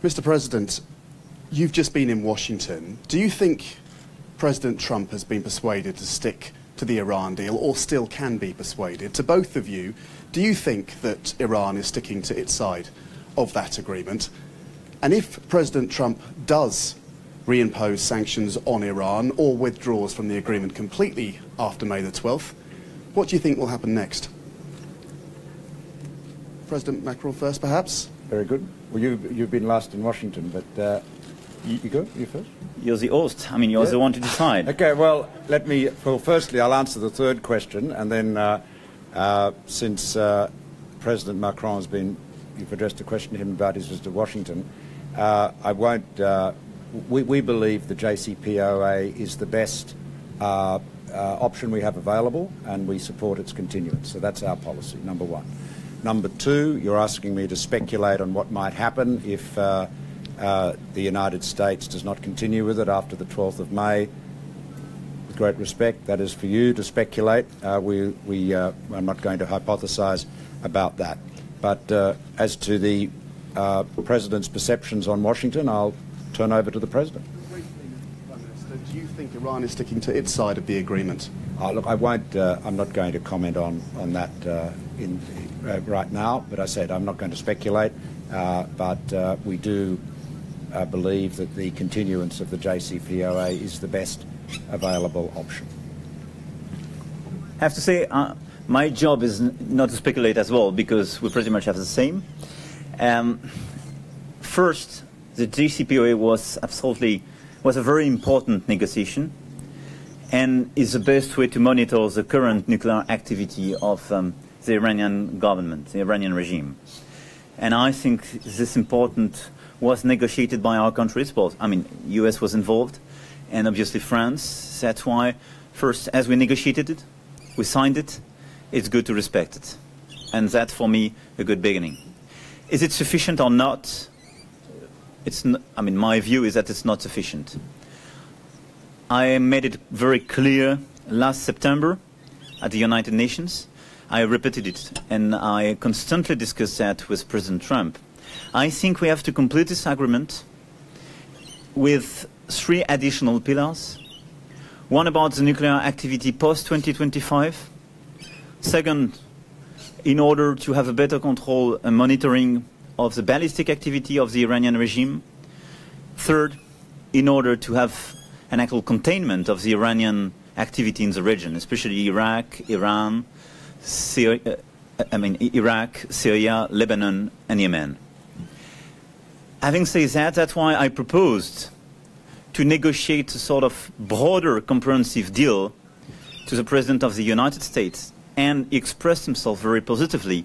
Mr. President, you've just been in Washington. Do you think President Trump has been persuaded to stick to the Iran deal, or still can be persuaded? To both of you, do you think that Iran is sticking to its side of that agreement? And if President Trump does reimpose sanctions on Iran or withdraws from the agreement completely after May the 12th, what do you think will happen next? President Macron first, perhaps? Very good. Well, you've been last in Washington, but you go? You first? You're the host. I mean, you're the one to decide. Okay, well, firstly, I'll answer the third question, and then since President Macron has been, you've addressed a question to him about his visit to Washington, I won't, we believe the JCPOA is the best option we have available, and we support its continuance. So that's our policy, number one. Number two, you're asking me to speculate on what might happen if the United States does not continue with it after the 12th of May. With great respect, that is for you to speculate. I'm not going to hypothesize about that. But as to the President's perceptions on Washington, I'll turn over to the President. Briefly, Mr. Prime Minister, do you think Iran is sticking to its side of the agreement? Look, I won't. I'm not going to comment on that right now. But I said I'm not going to speculate. But we do believe that the continuance of the JCPOA is the best available option. I have to say, my job is not to speculate as well, because we pretty much have the same. First, the JCPOA was a very important negotiation, and is the best way to monitor the current nuclear activity of the Iranian government, the Iranian regime. And I think this important was negotiated by our countries, both. I mean, US was involved, and obviously France. That's why, first, as we negotiated it, we signed it, it's good to respect it. And that's, for me, a good beginning. Is it sufficient or not? I mean, my view is that it's not sufficient. I made it very clear last September at the United Nations. I repeated it, and I constantly discussed that with President Trump. I think we have to complete this agreement with 3 additional pillars. One about the nuclear activity post-2025. Second, in order to have a better control and monitoring of the ballistic activity of the Iranian regime. Third, in order to have an actual containment of the Iranian activity in the region, especially Iraq, Iran, Iraq, Syria, Lebanon, and Yemen. Having said that, that's why I proposed to negotiate a sort of broader comprehensive deal to the President of the United States, and he expressed himself very positively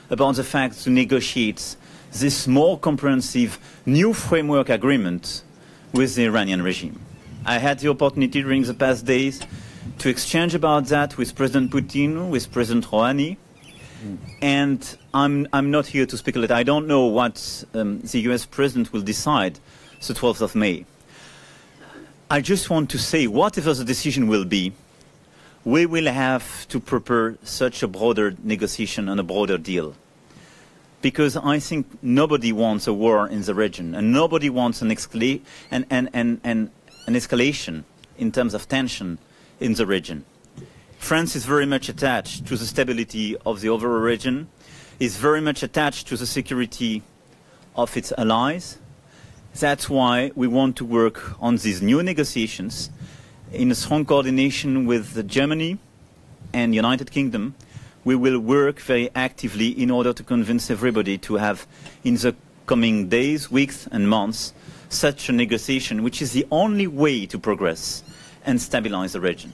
about the fact to negotiate this more comprehensive new framework agreement with the Iranian regime. I had the opportunity during the past days to exchange about that with President Putin, with President Rouhani, and I'm not here to speculate. I don't know what the US President will decide the 12th of May. I just want to say, whatever the decision will be, we will have to prepare such a broader negotiation and a broader deal. Because I think nobody wants a war in the region, and nobody wants an escalation in terms of tension in the region. France is very much attached to the stability of the overall region, is very much attached to the security of its allies. That's why we want to work on these new negotiations in a strong coordination with Germany and United Kingdom. We will work very actively in order to convince everybody to have, in the coming days, weeks and months, such a negotiation, which is the only way to progress and stabilize the region.